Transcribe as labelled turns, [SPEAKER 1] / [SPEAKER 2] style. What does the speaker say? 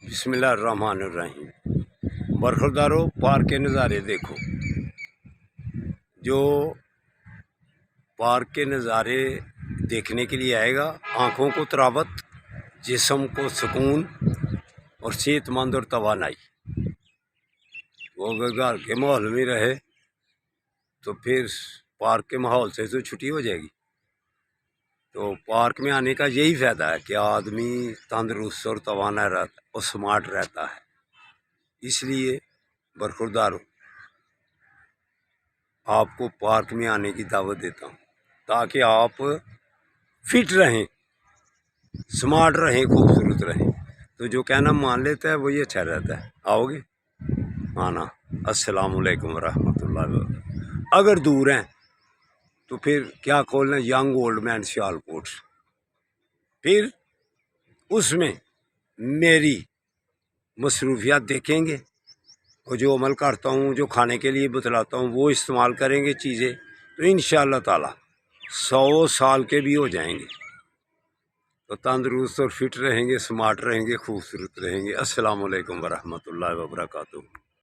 [SPEAKER 1] बिस्मिल्लाहिर्रहमानिर्रहीम। बरखुरदारो पार्क के नज़ारे देखो। जो पार्क के नज़ारे देखने के लिए आएगा, आँखों को तरावत, जिस्म को सुकून और सेहतमंद और तवानाई। वो अगर घर के माहौल में रहे तो फिर पार्क के माहौल से तो छुट्टी हो जाएगी। तो पार्क में आने का यही फ़ायदा है कि आदमी तंदुरुस्त और तवाना रहता और स्मार्ट रहता है। इसलिए बरखुरदारों, आपको पार्क में आने की दावत देता हूँ ताकि आप फिट रहें, स्मार्ट रहें, खूबसूरत रहें। तो जो कहना मान लेता है वही अच्छा रहता है। आओगे? आना। अस्सलाम वालेकुम रहमतुल्लाहि व बरकातहू। अगर दूर हैं तो फिर क्या खोलना, यंग ओल्ड मैन सियालकोट। फिर उसमें मेरी मसरूफियात देखेंगे और जो अमल करता हूँ, जो खाने के लिए बतलाता हूँ, वो इस्तेमाल करेंगे चीज़ें, तो इंशाअल्लाह ताला 100 साल के भी हो जाएंगे। तो तंदुरुस्त और फिट रहेंगे, स्मार्ट रहेंगे, खूबसूरत रहेंगे। अस्सलाम वालेकुम वरहमतुल्लाहि व बरकातहू।